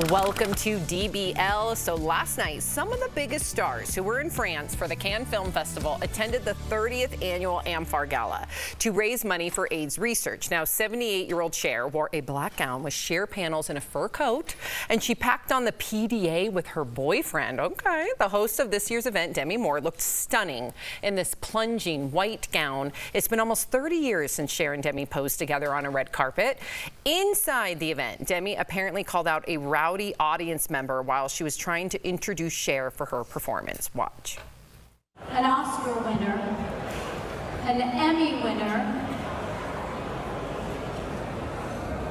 Welcome to DBL. So last night, some of the biggest stars who were in France for the Cannes Film Festival attended the 30th annual amfAR Gala to raise money for AIDS research. Now, 78-year-old Cher wore a black gown with sheer panels and a fur coat, and she packed on the PDA with her boyfriend. Okay, the host of this year's event, Demi Moore, looked stunning in this plunging white gown. It's been almost 30 years since Cher and Demi posed together on a red carpet. Inside the event, Demi apparently called out a rowdy audience member while she was trying to introduce Cher for her performance. Watch. An Oscar winner, an Emmy winner.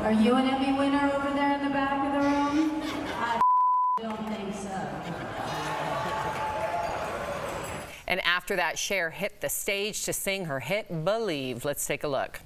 Are you an Emmy winner over there in the back of the room? I don't think so. And after that, Cher hit the stage to sing her hit, Believe. Let's take a look.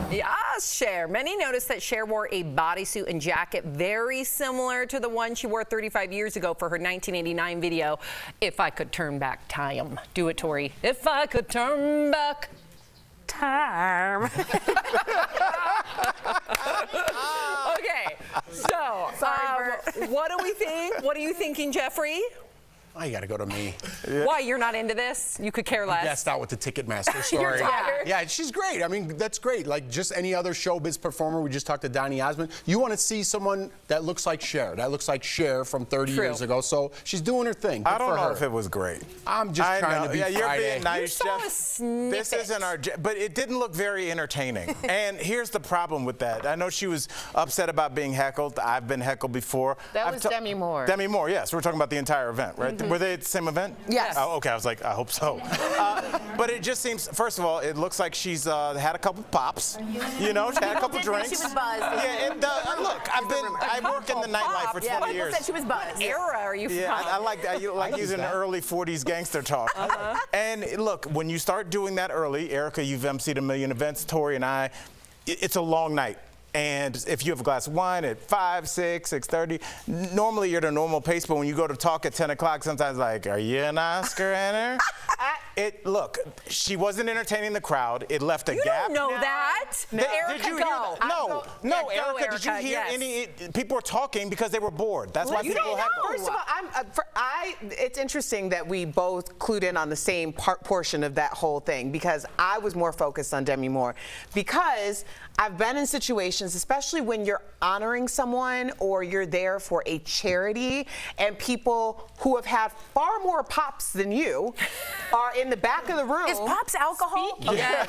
Yes, Cher. Many noticed that Cher wore a bodysuit and jacket very similar to the one she wore 35 years ago for her 1989 video, If I Could Turn Back Time. Do it, Tori. If I could turn back time. Okay, so what do we think? What are you thinking, Jeffrey? Oh, you got to go to me. Why, you're not into this? You could care less. Guessed out with the Ticketmaster story. Yeah, she's great. I mean, that's great. Like just any other showbiz performer. We just talked to Donny Osmond. You want to see someone that looks like Cher. That looks like Cher from 30 years ago. So she's doing her thing. Good I don't for know her. if it was great. I'm just trying to be You're being nice, You saw Jeff. a snippet. This isn't our, but it didn't look very entertaining. And here's the problem with that. I know she was upset about being heckled. I've been heckled before. That was Demi Moore. Demi Moore, yes. We're talking about the entire event, right? Were they at the same event? Yes. Oh, okay, I was like, I hope so. But it just seems, first of all, it looks like she's had a couple pops. You know, she had a couple drinks. She was buzzed. Yeah, and look, I work in the nightlife for 20 years. Said she was buzzed. What era are you from? I like using early 40s gangster talk. And look, when you start doing that early, Erica, you've emceed a million events, Tori and I, it's a long night. And if you have a glass of wine at 5, 6, 6:30, normally you're at a normal pace, but when you go to talk at 10 o'clock, sometimes like, are you an Oscar winner? Look, she wasn't entertaining the crowd. It left a gap. You don't know that. Erica, Did you hear go. that? No, Go, Erica, did you hear any? People were talking because they were bored. That's why people heckle. First of all, it's interesting that we both clued in on the same portion of that whole thing, because I was more focused on Demi Moore, because I've been in situations, especially when you're honoring someone or you're there for a charity, and people who have had far more pops than you are in the back of the room. Is pops alcohol? Yes.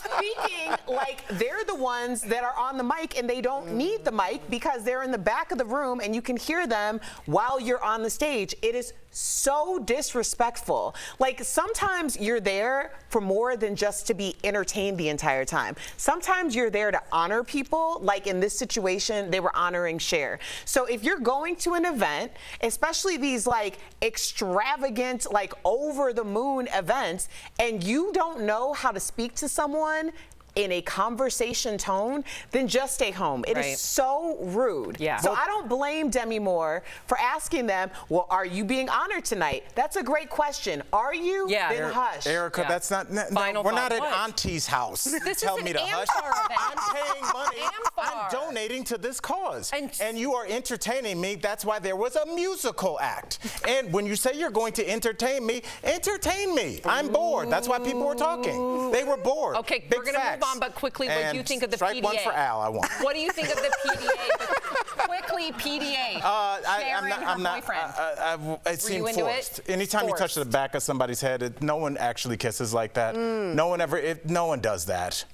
Speaking like they're the ones that are on the mic and they don't need the mic because they're in the back of the room and you can hear them while you're on the stage. It is so disrespectful. Like, sometimes you're there for more than just to be entertained the entire time. Sometimes you're there to honor people. Like in this situation, they were honoring Cher. So if you're going to an event, especially these like extravagant, like over the moon events, and you don't know how to speak to someone in a conversation tone, then just stay home. It is so rude. Yeah. So I don't blame Demi Moore for asking them, well, are you being honored tonight? That's a great question. Are you? Yeah. Then hush. Erica, that's not, we're not at Auntie's house. This Tell is me an to hush. amfAR event. I'm paying money. amfAR. I'm donating to this cause. And you are entertaining me. That's why there was a musical act. And when you say you're going to entertain me, entertain me. I'm bored. That's why people were talking. They were bored. Okay, Big we're going to move on, but quickly, what do you think of the strike PDA? One for Al, I want. What do you think of the PDA? Quickly, PDA. I'm not. It seemed forced. Anytime you touch the back of somebody's head, no one actually kisses like that. No one ever. No one does that.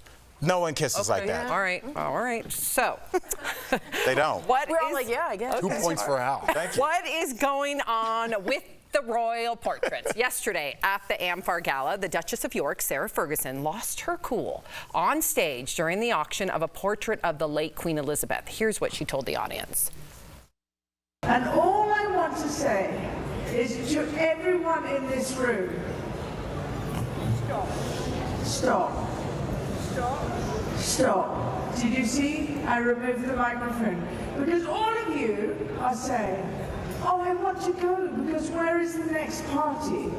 No one kisses like that. All right. So. They don't. We're all like, yeah, I guess. 2 points for Al. Thank you. What is going on with the royal portraits? Yesterday at the amfAR Gala, the Duchess of York, Sarah Ferguson, lost her cool on stage during the auction of a portrait of the late Queen Elizabeth. Here's what she told the audience. And all I want to say is to everyone in this room, stop. Stop. Did you see? I removed the microphone. Because all of you I say, oh, I want to go because where is the next party?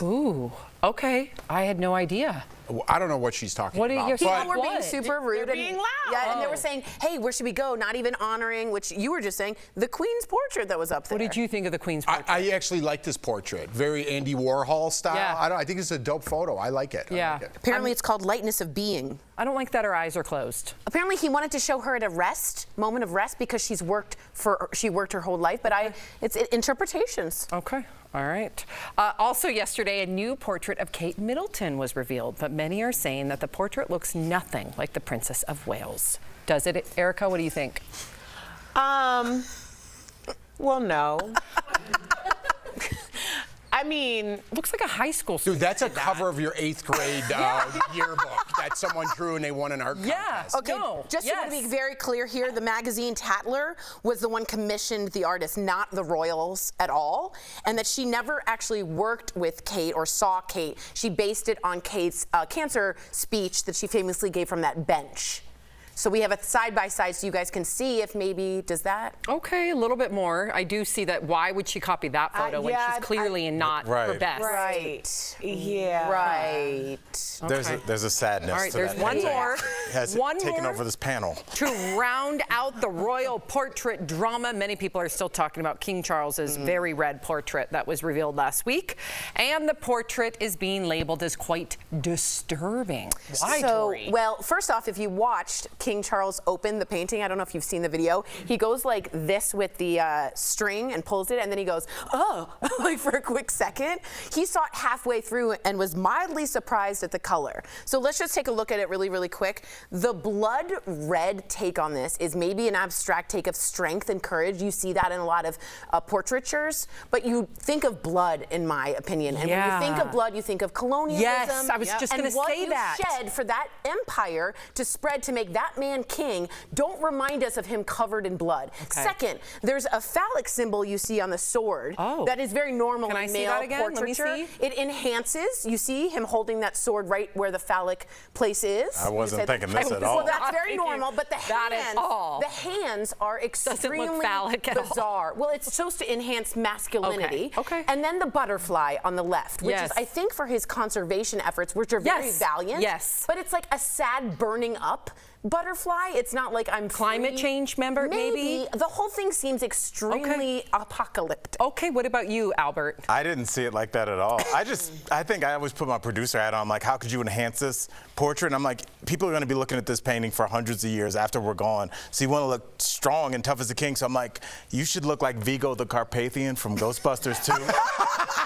Ooh, okay. I had no idea. I don't know what she's talking What about. are you People were being super rude. They're being loud. Yeah, and they were saying, hey, where should we go? Not even honoring, which you were just saying, the Queen's portrait that was up there. What did you think of the Queen's portrait? I actually like this portrait. Very Andy Warhol style. Yeah. I think it's a dope photo. I like it. Yeah. I like it. Apparently it's called lightness of being. I don't like that her eyes are closed. Apparently he wanted to show her at a moment of rest because she worked her whole life, but it's interpretations. Okay. All right. Also yesterday, a new portrait of Kate Middleton was revealed, but many are saying that the portrait looks nothing like the Princess of Wales. Does it, Erica? What do you think? Well, no. I mean, Looks like a high school student. Dude, that's a cover of your 8th grade yearbook that someone drew and they won an art contest. Okay, just to be very clear here, the magazine Tatler was the one commissioned the artist, not the royals at all, and that she never actually worked with Kate or saw Kate. She based it on Kate's cancer speech that she famously gave from that bench. So we have a side-by-side so you guys can see if maybe, does that? Okay, a little bit more. I do see that. Why would she copy that photo when she's clearly not her best? Right. Yeah. Right. There's a sadness. All right, to there's that one painting. more. Has One taken more. over this panel. To round out the royal portrait drama, many people are still talking about King Charles's very red portrait that was revealed last week. And the portrait is being labeled as quite disturbing. Why, Tori? Well, first off, if you watched King Charles open the painting, I don't know if you've seen the video, he goes like this with the string and pulls it, and then he goes, oh, like for a quick second. He saw it halfway through and was mildly surprised at the color. So let's just take a look at it really, really quick. The blood red take on this is maybe an abstract take of strength and courage. You see that in a lot of portraitures, but you think of blood, in my opinion. And when you think of blood, you think of colonialism. Yes, I was just going to say that. And what you shed for that empire to spread to make that man king, don't remind us of him covered in blood. Okay. Second, there's a phallic symbol you see on the sword that is very normal in male portraiture. Let me see. It enhances. You see him holding that sword right where the phallic place is. I wasn't thinking this at all. Well, that's very normal, but the hands are extremely bizarre. Well, it's supposed to enhance masculinity. Okay. And then the butterfly on the left, which is, I think, for his conservation efforts, which are very valiant. Yes. But it's like a sad burning up butterfly. It's not like I'm climate change member, maybe? The whole thing seems extremely apocalyptic. Okay, what about you, Albert? I didn't see it like that at all. I think I always put my producer hat on. I'm like, how could you enhance this portrait? And I'm like, people are going to be looking at this painting for hundreds of years after we're gone. So you want to look strong and tough as a king. So I'm like, you should look like Vigo the Carpathian from Ghostbusters 2.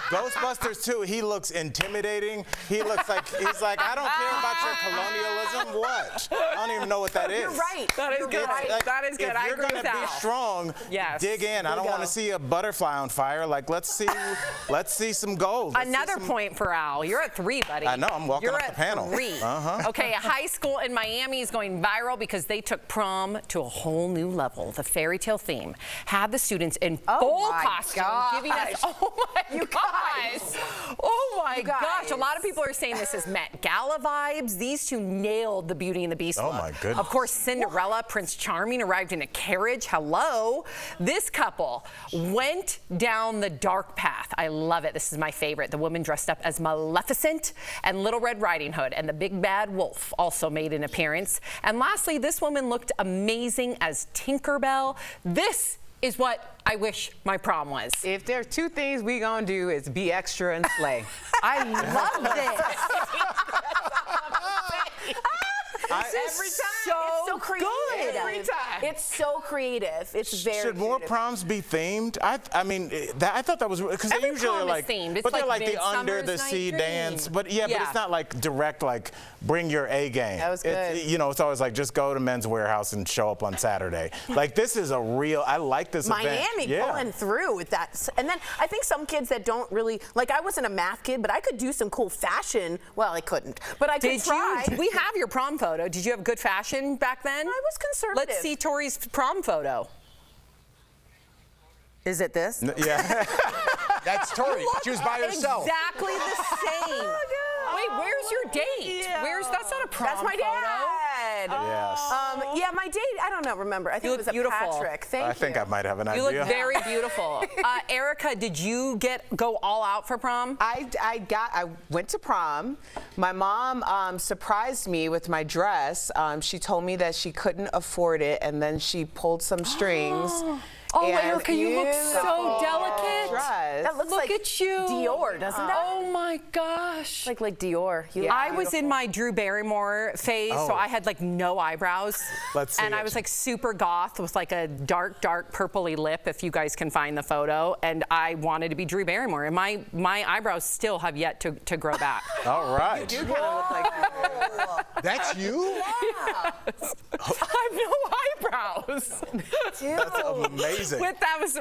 Ghostbusters 2, he looks intimidating. He looks like, he's like, I don't care about your colonialism. What? I don't even know what that is. You're right. That is good. Right. That is good. If you're going to be strong, dig in. I don't want to see a butterfly on fire. Like, let's see some gold. Another point for Al. You're at 3, buddy. I know. I'm walking You're up the panel. You're at 3. Okay, a high school in Miami is going viral because they took prom to a whole new level. The fairy tale theme had the students in full costume, giving us. Oh my gosh! Oh my gosh! A lot of people are saying this is Met Gala vibes. These two nailed the Beauty and the Beast look. My goodness. Of course, Cinderella, Prince Charming arrived in a carriage. Hello. This couple went down the dark path. I love it. This is my favorite. The woman dressed up as Maleficent and Little Red Riding Hood, and the big bad wolf also made an appearance. And lastly, this woman looked amazing as Tinkerbell. This is what I wish my prom was. If there's 2 things we gonna do, is be extra and slay. I love this. Every time. It's so creative. Good. Every time. It's so creative. It's very Should more proms be themed? I mean, I thought that was because they usually are like, themed. It's but they're like the Midsummer's under the sea dance. But but it's not like direct like bring your A game. That was good. It's always like just go to Men's Warehouse and show up on Saturday. Like this is a real. I like this event. Miami pulling through with that. And then I think some kids that don't really like. I wasn't a math kid, but I could do some cool fashion. Well, I couldn't, but I could try. We have your prom photo. Did you have good fashion back then? I was conservative. Let's see Tori's prom photo. Is it this? Yeah. That's Tori. She was by herself. Exactly the same. Wait, where's your date? That's not a prom That's my photo. dad. Yes. Yeah, my date, I don't know, remember. I think it was look beautiful. a Patrick. Thank you. I think I might have an You idea. look very beautiful. Erica, did you go all out for prom? I went to prom. My mom surprised me with my dress. She told me that she couldn't afford it, and then she pulled some strings. Oh, Erica, you look so delicate. Dress. That looks Look like at you. Dior, doesn't that? Oh my gosh. Like Dior. I was in my Drew Barrymore phase, so I had like no eyebrows. Let's see and I it. was like super goth with like a dark purpley lip, if you guys can find the photo. And I wanted to be Drew Barrymore. And my eyebrows still have yet to grow back. All right. You kind of look like That's you? I have no eyebrows. That's amazing. That was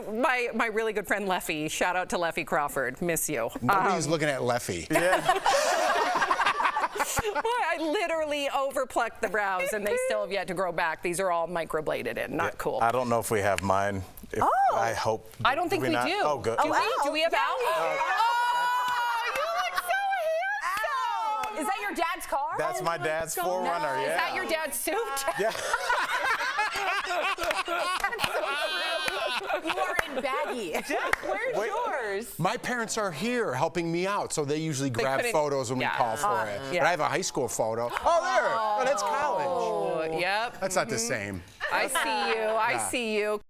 my really good friend Leffy. Shout out to Leffy Crawford. Miss you. Nobody's looking at Leffy. I literally overplucked the brows and they still have yet to grow back. These are all microbladed in. Not cool. I don't know if we have mine. I hope. I don't think we not? do. Oh, good. Do we? Do we have Al? You look so handsome. Is that your dad's car? That's my dad's Forerunner. Is Yeah. that your dad's suit? Yeah. You are in baggy. Where's yours? My parents are here helping me out, so they usually grab couldn't- photos when we call for it. yeah. But I have a high school photo. Oh, there. Oh, that's college. Yep. That's not the same. I see you. I see you.